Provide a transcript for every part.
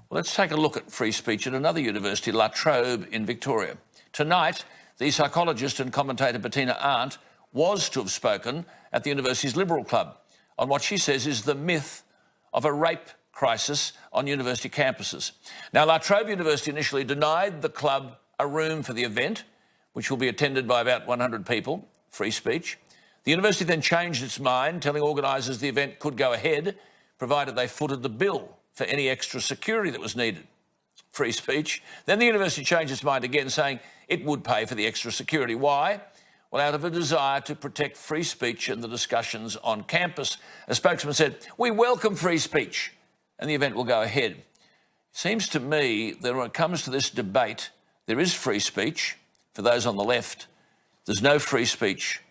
Well, let's take a look at free speech at another university, La Trobe in Victoria. Tonight, the psychologist and commentator Bettina Arndt was to have spoken at the university's Liberal Club on what she says is the myth of a rape crisis on university campuses. Now, La Trobe University initially denied the club a room for the event, which will be attended by about 100 people, free speech. The university then changed its mind, telling organisers the event could go ahead, provided they footed the bill for any extra security that was needed. Free speech. Then the university changed its mind again, saying it would pay for the extra security. Why? Well, out of a desire to protect free speech and the discussions on campus. A spokesman said, "We welcome free speech and the event will go ahead." It seems to me that when it comes to this debate, there is free speech for those on the left. There's no free speech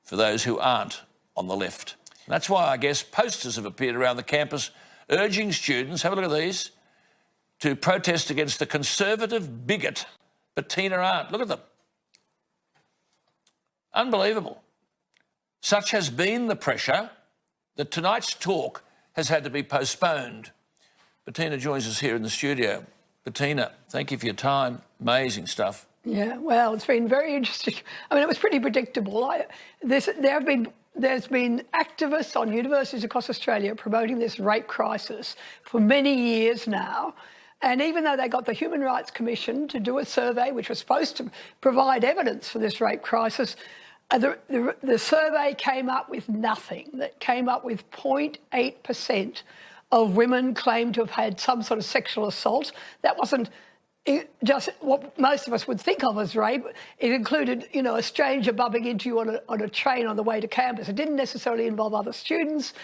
for those who aren't on the left. And that's why, I guess, posters have appeared around the campus urging students, have a look at these, to protest against the conservative bigot Bettina Arndt. Look at them. Unbelievable. Such has been the pressure that tonight's talk has had to be postponed. Bettina joins us here in the studio. Bettina, thank you for your time. Amazing stuff. Yeah, well, it's been very interesting. I mean, it was pretty predictable. There's been activists on universities across Australia promoting this rape crisis for many years now. And even though they got the Human Rights Commission to do a survey, which was supposed to provide evidence for this rape crisis, the survey came up with nothing. That came up with 0.8% of women claimed to have had some sort of sexual assault. That wasn't just what most of us would think of as rape. It included, a stranger bumping into you on a train on the way to campus. It didn't necessarily involve other students.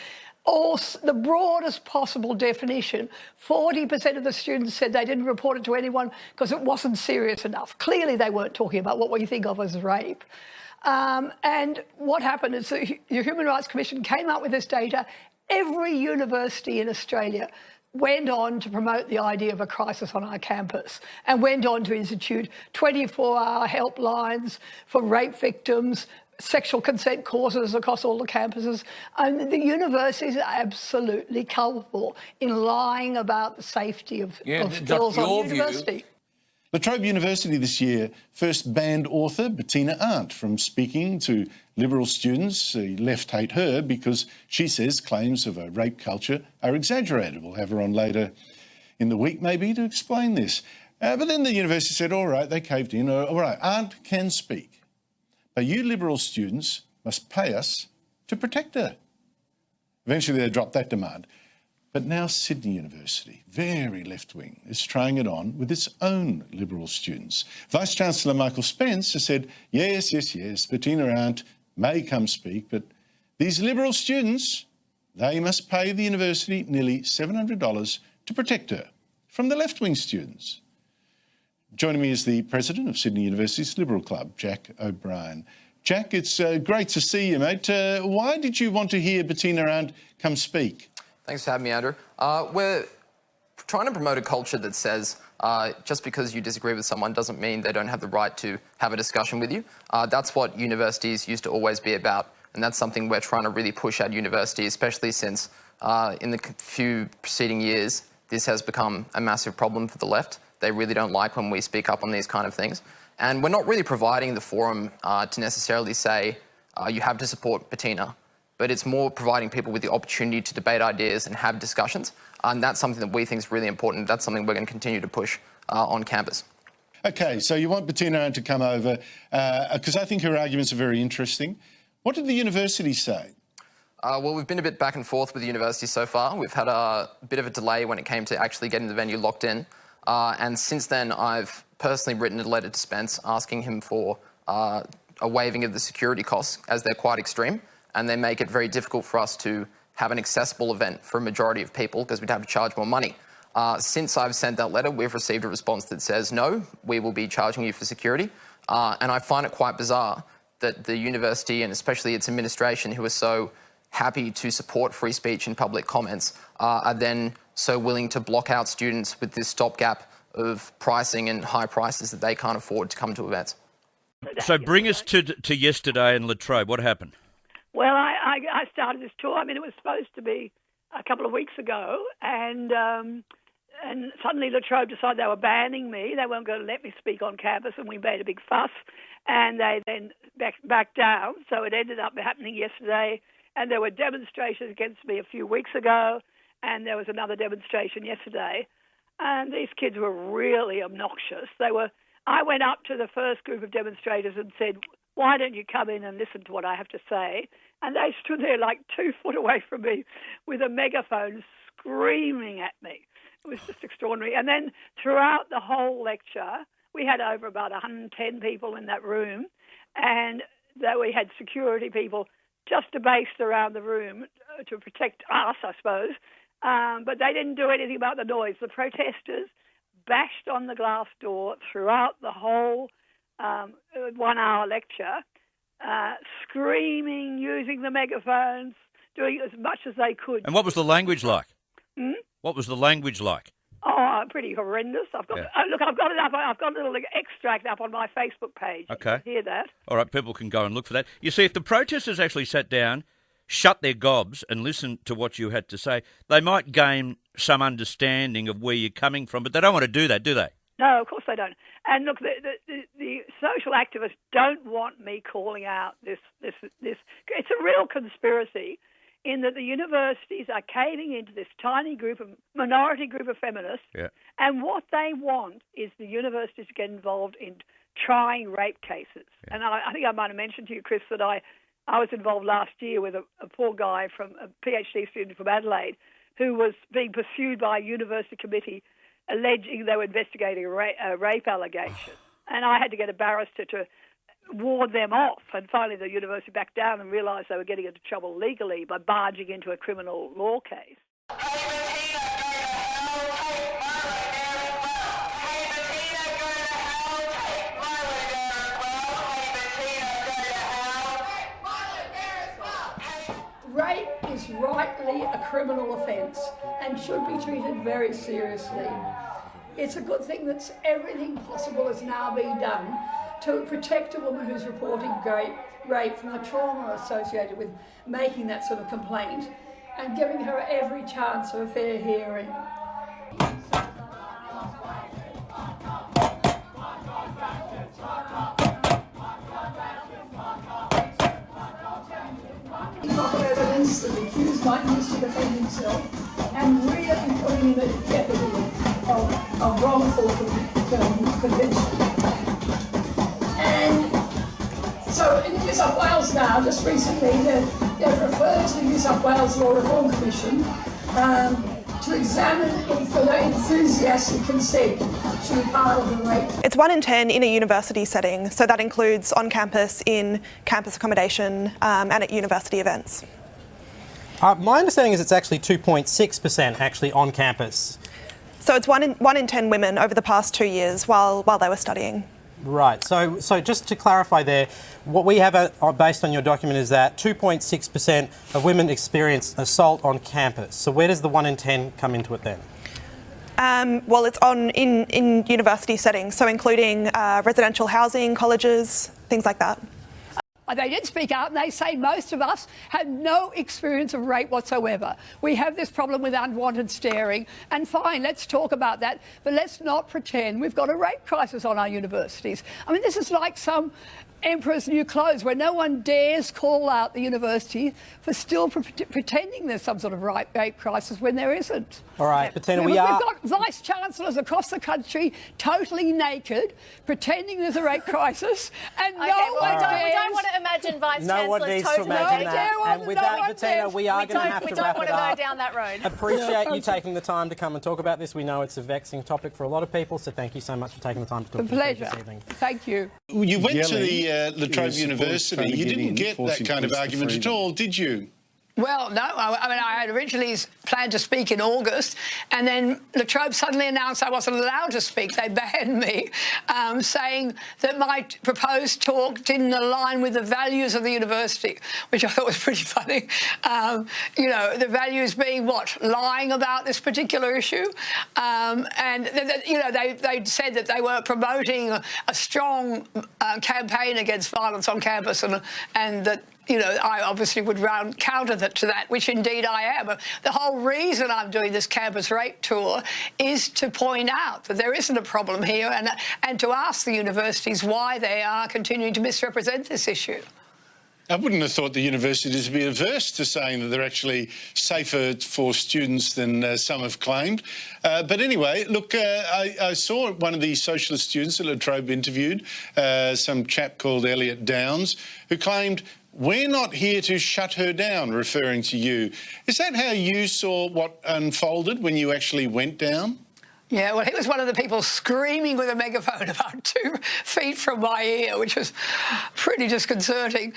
Or the broadest possible definition, 40% of the students said they didn't report it to anyone because it wasn't serious enough. Clearly they weren't talking about what we think of as rape. And what happened is the Human Rights Commission came up with this data. Every university in Australia went on to promote the idea of a crisis on our campus and went on to institute 24-hour helplines for rape victims, sexual consent courses across all the campuses. And the universities are absolutely culpable in lying about the safety of girls on university. La Trobe University this year first banned author Bettina Arndt from speaking to Liberal students. The left hate her because she says claims of a rape culture are exaggerated. We'll have her on later in the week maybe to explain this. But then the university said, all right, they caved in. All right, Arndt can speak, but you Liberal students must pay us to protect her. Eventually they dropped that demand. But now Sydney University, very left-wing, is trying it on with its own Liberal students. Vice-Chancellor Michael Spence has said, yes, Bettina Arndt may come speak, but these Liberal students, they must pay the university nearly $700 to protect her from the left-wing students. Joining me is the president of Sydney University's Liberal Club, Jack O'Brien. Jack, it's great to see you, mate. Why did you want to hear Bettina Arndt come speak? Thanks for having me, Andrew. We're trying to promote a culture that says just because you disagree with someone doesn't mean they don't have the right to have a discussion with you. That's what universities used to always be about, and that's something we're trying to really push at university, especially since in the few preceding years, this has become a massive problem for the left. They really don't like when we speak up on these kind of things. And we're not really providing the forum to necessarily say you have to support Bettina, but it's more providing people with the opportunity to debate ideas and have discussions. And that's something that we think is really important. That's something we're going to continue to push on campus. OK, so you want Bettina Arndt to come over because I think her arguments are very interesting. What did the university say? Well, we've been a bit back and forth with the university so far. We've had a bit of a delay when it came to actually getting the venue locked in. And since then, I've personally written a letter to Spence asking him for a waiving of the security costs, as they're quite extreme, and they make it very difficult for us to have an accessible event for a majority of people because we'd have to charge more money. Since I've sent that letter, we've received a response that says, no, we will be charging you for security. And I find it quite bizarre that the university, and especially its administration, who are so happy to support free speech and public comments, are then so willing to block out students with this stopgap of pricing and high prices that they can't afford to come to events. So bring us to yesterday in La Trobe. What happened? Well, I started this tour. I mean, it was supposed to be a couple of weeks ago, and and suddenly La Trobe decided they were banning me. They weren't going to let me speak on campus, and we made a big fuss. And they then backed down. So it ended up happening yesterday. And there were demonstrations against me a few weeks ago, and there was another demonstration yesterday. And these kids were really obnoxious. I went up to the first group of demonstrators and said, "Why don't you come in and listen to what I have to say?" And they stood there like 2 foot away from me with a megaphone screaming at me. It was just extraordinary. And then throughout the whole lecture, we had over about 110 people in that room, and we had security people just based around the room to protect us, I suppose. But they didn't do anything about the noise. The protesters bashed on the glass door throughout the whole 1 hour lecture, screaming, using the megaphones, doing as much as they could. And what was the language like? What was the language like? Oh, pretty horrendous. I've got I've got it up. I've got a little extract up on my Facebook page. Okay. You can hear that? All right, people can go and look for that. You see, if the protesters actually sat down, shut their gobs and listened to what you had to say, they might gain some understanding of where you're coming from, but they don't want to do that, do they? No, of course they don't. And look, the social activists don't want me calling out this. It's a real conspiracy in that the universities are caving into this tiny minority group of feminists, and what they want is the universities to get involved in trying rape cases. Yeah. And I think I might have mentioned to you, Chris, that I was involved last year with a poor guy from a PhD student from Adelaide who was being pursued by a university committee alleging they were investigating a rape allegation. And I had to get a barrister to ward them off. And finally the university backed down and realised they were getting into trouble legally by barging into a criminal law case. Rape is rightly a criminal offence and should be treated very seriously. It's a good thing that everything possible is now being done to protect a woman who's reporting rape from the trauma associated with making that sort of complaint and giving her every chance of a fair hearing. Evidence that the accused might use to defend himself and really putting him at jeopardy of wrongful conviction. And so in New South Wales now, just recently, they've referred to the New South Wales Law Reform Commission to examine if the enthusiastic consent should be part of the rape. It's 1 in 10 in a university setting, so that includes on campus, in campus accommodation, and at university events. My understanding is it's actually 2.6% actually on campus. So it's 1 in 10 women over the past 2 years while they were studying. Right. So just to clarify there, what we have based on your document is that 2.6% of women experience assault on campus. So where does the 1 in 10 come into it then? Well, it's in university settings, so including residential housing, colleges, things like that. They did speak out and they say most of us had no experience of rape whatsoever. We have this problem with unwanted staring, and fine, let's talk about that, but let's not pretend we've got a rape crisis on our universities. I mean, this is like some emperor's new clothes where no one dares call out the university for still pretending there's some sort of rape crisis when there isn't. All right, Bettina, we've got vice-chancellors across the country totally naked, pretending there's a rape crisis, and we don't want to imagine vice-chancellors totally naked. And with that, Bettina, we are going to have to wrap it up. We don't want to go down that road. Appreciate you taking the time to come and talk about this. We know it's a vexing topic for a lot of people, so thank you so much for taking the time to talk to us this evening. Thank you. You went to the La Trobe University. You didn't get that kind of argument at all, did you? Well, no. I mean, I had originally planned to speak in August, and then La Trobe suddenly announced I wasn't allowed to speak. They banned me, saying that my proposed talk didn't align with the values of the university, which I thought was pretty funny. You know, the values being what? Lying about this particular issue. And, you know, they said that they were promoting a strong campaign against violence on campus and that, I obviously would counter to that, which indeed I am. The whole reason I'm doing this campus rape tour is to point out that there isn't a problem here and to ask the universities why they are continuing to misrepresent this issue. I wouldn't have thought the universities would be averse to saying that they're actually safer for students than some have claimed. But anyway, look, I saw one of the socialist students that La Trobe interviewed, some chap called Elliot Downs, who claimed, "We're not here to shut her down," referring to you. Is that how you saw what unfolded when you actually went down? Yeah, well, he was one of the people screaming with a megaphone about 2 feet from my ear, which was pretty disconcerting.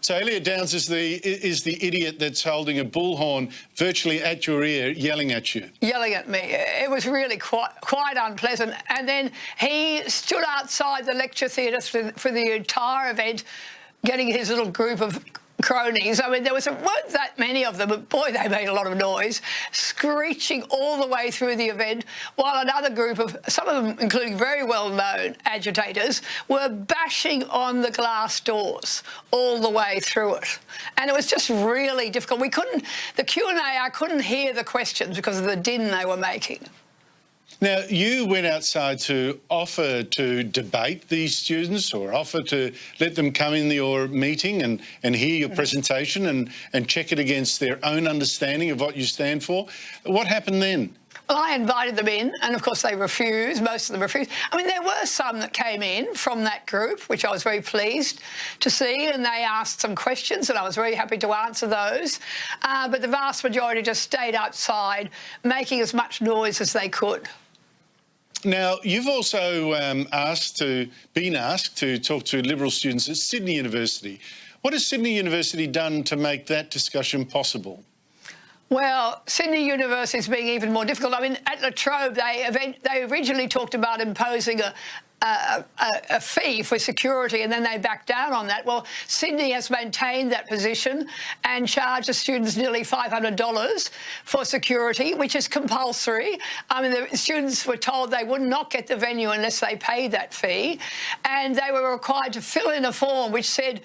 So Elliot Downs is the idiot that's holding a bullhorn virtually at your ear, yelling at you. Yelling at me. It was really quite unpleasant. And then he stood outside the lecture theatre for the entire event, getting his little group of cronies. I mean, weren't that many of them, but boy, they made a lot of noise, screeching all the way through the event, while another group of, some of them including very well-known agitators, were bashing on the glass doors all the way through it. And it was just really difficult. The Q&A, I couldn't hear the questions because of the din they were making. Now, you went outside to offer to debate these students or offer to let them come in your meeting and hear your presentation and check it against their own understanding of what you stand for. What happened then? Well, I invited them in, and of course they refused. Most of them refused. I mean, there were some that came in from that group, which I was very pleased to see, and they asked some questions, and I was very happy to answer those. But the vast majority just stayed outside, making as much noise as they could. Now, you've also been asked to talk to Liberal students at Sydney University. What has Sydney University done to make that discussion possible? Well, Sydney University is being even more difficult. I mean, at La Trobe, they originally talked about imposing a fee for security, and then they backed down on that. Well, Sydney has maintained that position and charges students nearly $500 for security, which is compulsory. I mean, the students were told they would not get the venue unless they paid that fee, and they were required to fill in a form which said,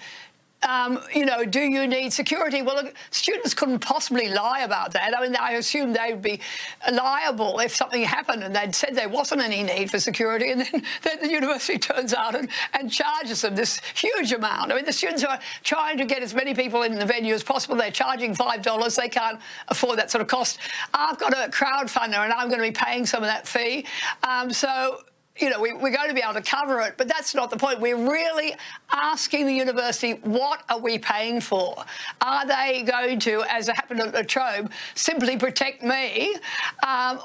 do you need security? Well, look, students couldn't possibly lie about that. I mean, I assumed they would be liable if something happened and they'd said there wasn't any need for security, and then the university turns out and charges them this huge amount. I mean, the students are trying to get as many people in the venue as possible. They're charging $5. They can't afford that sort of cost. I've got a crowdfunder and I'm going to be paying some of that fee. We're going to be able to cover it, but that's not the point. We're really asking the university, what are we paying for? Are they going to, as happened at La Trobe, simply protect me,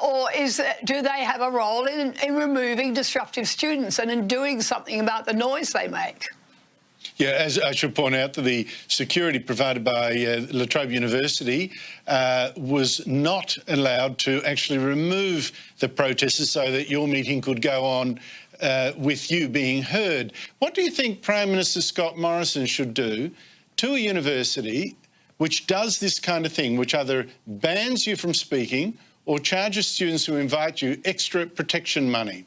or do they have a role in removing disruptive students and in doing something about the noise they make? Yeah, as I should point out, that the security provided by La Trobe University was not allowed to actually remove the protesters so that your meeting could go on with you being heard. What do you think Prime Minister Scott Morrison should do to a university which does this kind of thing, which either bans you from speaking or charges students who invite you extra protection money?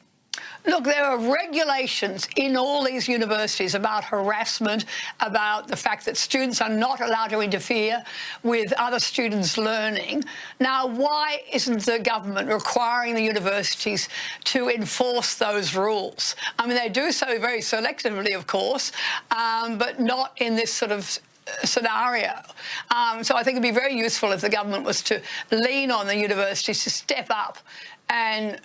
Look, there are regulations in all these universities about harassment, about the fact that students are not allowed to interfere with other students' learning. Now, why isn't the government requiring the universities to enforce those rules? I mean, they do so very selectively, of course, but not in this sort of scenario. So I think it'd be very useful if the government was to lean on the universities to step up and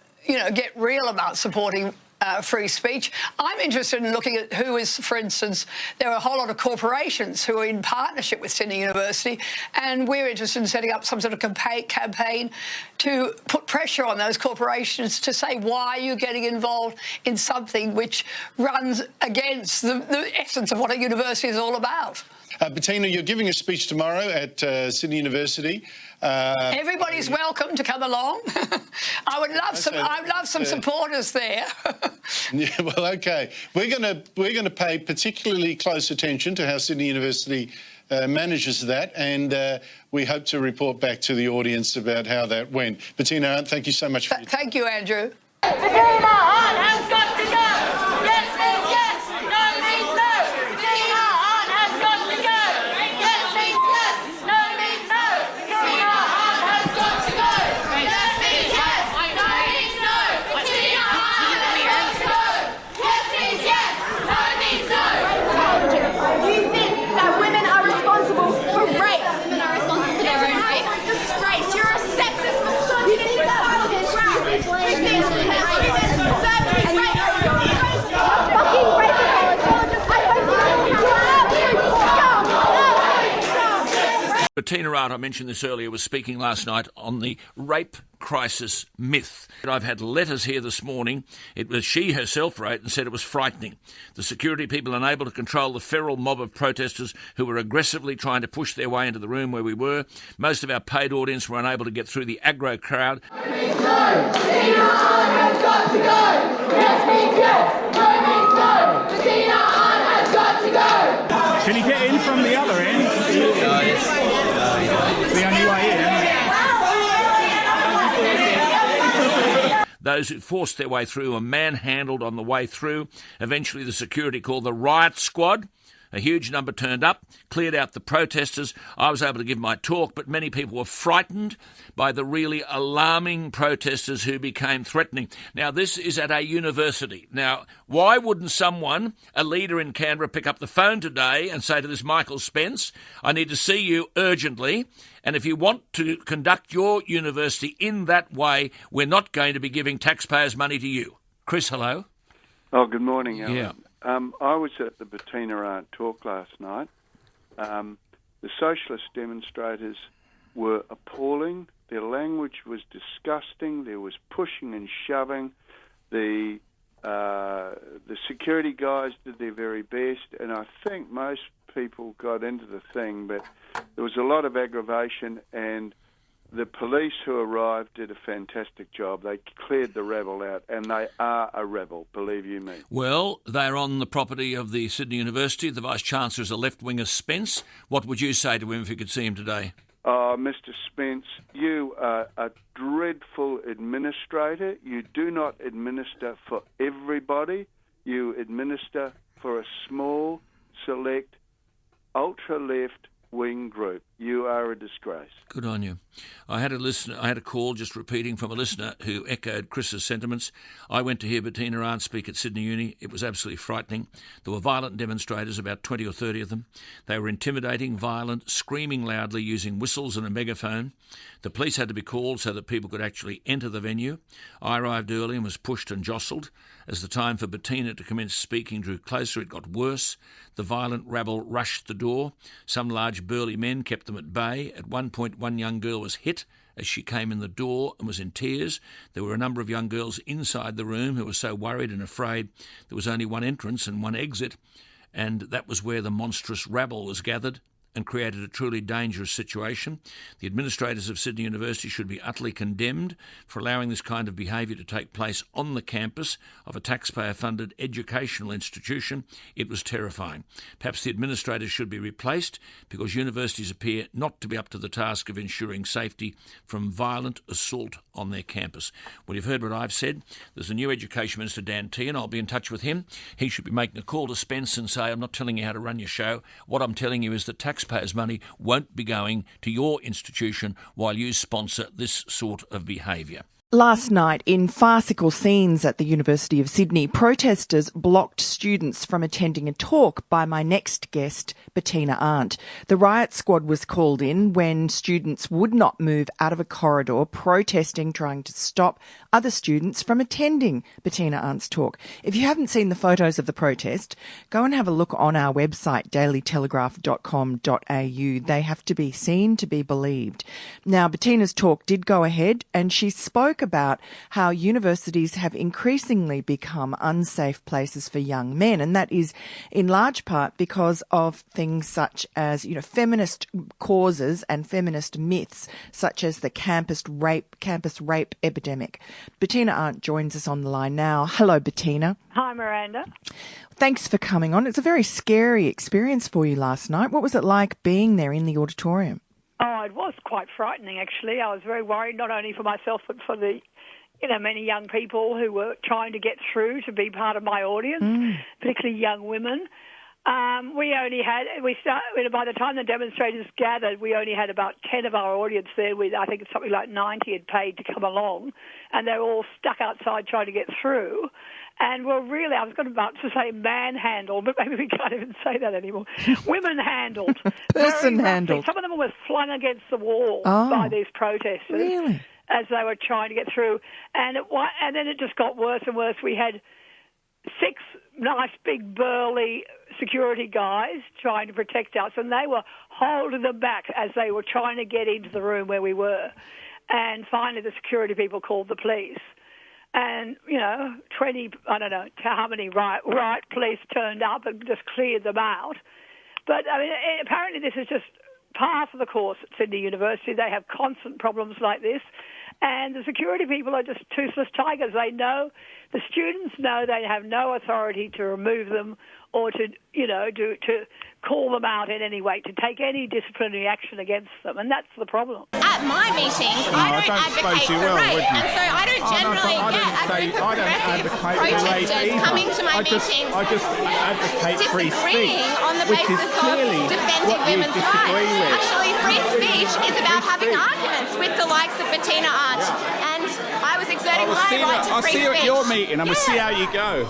get real about supporting free speech. I'm interested in looking at who is, for instance, there are a whole lot of corporations who are in partnership with Sydney University, and we're interested in setting up some sort of campaign to put pressure on those corporations to say, why are you getting involved in something which runs against the essence of what a university is all about? Bettina, you're giving a speech tomorrow at Sydney University. Everybody's welcome to come along. I would love some supporters there. Yeah, well, OK. We're going to pay particularly close attention to how Sydney University manages that, and we hope to report back to the audience about how that went. Bettina Arndt, thank you so much for your time. Thank you, Andrew. Bettina Arndt has got to go. Yes means yes. No means no. Bettina Arndt has got to go. Bettina Arndt, I mentioned this earlier, was speaking last night on the rape crisis myth. I've had letters here this morning. It was she herself wrote and said it was frightening. The security people unable to control the feral mob of protesters who were aggressively trying to push their way into the room where we were. Most of our paid audience were unable to get through the aggro crowd. No means no. Bettina Arndt has got to go. Yes means yes. No means no. Bettina Arndt has got to go. Can he get in from the other end? The only way in. Those who forced their way through were manhandled on the way through. Eventually the security called the riot squad. A huge number turned up, cleared out the protesters. I was able to give my talk, but many people were frightened by the really alarming protesters who became threatening. Now, this is at a university. Now, why wouldn't someone, a leader in Canberra, pick up the phone today and say to this Michael Spence, I need to see you urgently, and if you want to conduct your university in that way, we're not going to be giving taxpayers' money to you. Chris, hello. Oh, good morning, Alan. Yeah. I was at the Bettina Arndt talk last night. The socialist demonstrators were appalling. Their language was disgusting. There was pushing and shoving. The security guys did their very best, and I think most people got into the thing, but there was a lot of aggravation, and the police who arrived did a fantastic job. They cleared the rebel out, and they are a rebel, believe you me. Well, they're on the property of the Sydney University. The Vice-Chancellor is a left-winger, Spence. What would you say to him if you could see him today? Oh, Mr. Spence, you are a dreadful administrator. You do not administer for everybody. You administer for a small, select, ultra-left wing group. You are a disgrace. Good on you. I had a call just repeating from a listener who echoed Chris's sentiments. I went to hear Bettina Arndt speak at Sydney Uni. It was absolutely frightening. There were violent demonstrators, about 20 or 30 of them. They were intimidating, violent, screaming loudly, using whistles and a megaphone. The police had to be called so that people could actually enter the venue. I arrived early and was pushed and jostled. As the time for Bettina to commence speaking drew closer, it got worse. The violent rabble rushed the door. Some large burly men kept them at bay. At one point, one young girl was hit as she came in the door and was in tears. There were a number of young girls inside the room who were so worried and afraid there was only one entrance and one exit, and that was where the monstrous rabble was gathered and created a truly dangerous situation. The administrators of Sydney University should be utterly condemned for allowing this kind of behaviour to take place on the campus of a taxpayer-funded educational institution. It was terrifying. Perhaps the administrators should be replaced because universities appear not to be up to the task of ensuring safety from violent assault on their campus. Well, you've heard what I've said. There's a new Education Minister, Dan T, and I'll be in touch with him. He should be making a call to Spence and say, I'm not telling you how to run your show. What I'm telling you is that taxpayers' money won't be going to your institution while you sponsor this sort of behaviour. Last night, in farcical scenes at the University of Sydney, protesters blocked students from attending a talk by my next guest, Bettina Arndt. The riot squad was called in when students would not move out of a corridor, protesting, trying to stop other students from attending Bettina Arndt's talk. If you haven't seen the photos of the protest, go and have a look on our website, dailytelegraph.com.au. They have to be seen to be believed. Now, Bettina's talk did go ahead, and she spoke about how universities have increasingly become unsafe places for young men, and that is in large part because of things such as, feminist causes and feminist myths, such as the campus rape epidemic. Bettina Arndt joins us on the line now. Hello, Bettina. Hi, Miranda. Thanks for coming on. It's a very scary experience for you last night. What was it like being there in the auditorium? Oh, it was quite frightening, actually. I was very worried, not only for myself, but for the, many young people who were trying to get through to be part of my audience, particularly young women. By the time the demonstrators gathered, we only had about 10 of our audience there with, I think it's something like 90 had paid to come along, and they're all stuck outside trying to get through. And I was about to say manhandled, but maybe we can't even say that anymore. Women handled. Person handled. Some of them were flung against the wall by these protesters. Really? As they were trying to get through. And then it just got worse and worse. We had 6 nice, big, burly security guys trying to protect us, and they were holding them back as they were trying to get into the room where we were. And finally, the security people called the police. And, 20, I don't know how many riot police turned up and just cleared them out. But, apparently this is just par for the course at Sydney University. They have constant problems like this. And the security people are just toothless tigers. They know, the students know they have no authority to remove them or to call them out in any way, to take any disciplinary action against them, and that's the problem. At my meetings, I don't advocate for rape, and so I don't generally get a group of progressive protesters coming to my meetings I just advocate free disagreeing speech, on the basis of defending women's rights. Actually, free speech is about having arguments with the likes of Bettina Arndt, and I was exerting my right to free speech. I'll see you at your meeting and we'll see how you go.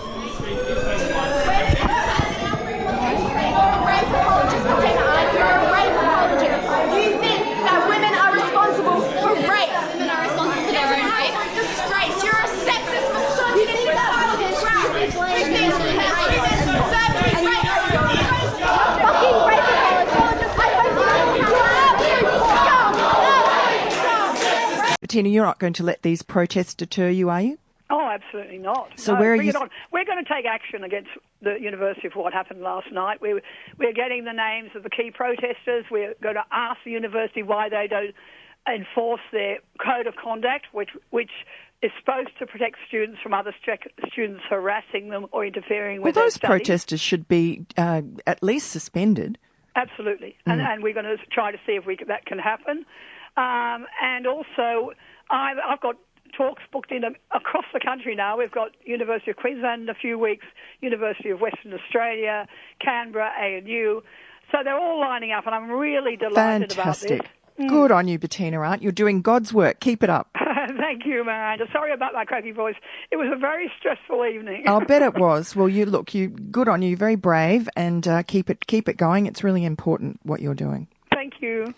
You think that women are responsible for rape? Women are responsible for their own rape? Disgrace. You're a sexist, misogynist, Bettina, you're not going to let these protests deter you, are you? Oh, absolutely not. So no, where are you? We're going to take action against the university for what happened last night. We're getting the names of the key protesters. We're going to ask the university why they don't enforce their code of conduct, which is supposed to protect students from other students harassing them or interfering with their studies. Well, those protesters should be at least suspended. Absolutely. And we're going to try to see if that can happen. And also, I've got talks booked in across the country now. We've got University of Queensland in a few weeks, University of Western Australia, Canberra, ANU. So they're all lining up, and I'm really delighted Fantastic. about this. Good on you, Bettina Arndt. You're doing God's work. Keep it up. Thank you, Miranda. Sorry about my croaky voice. It was a very stressful evening. I'll bet it was. Well, good on you. Very brave, and keep it going. It's really important what you're doing. Thank you.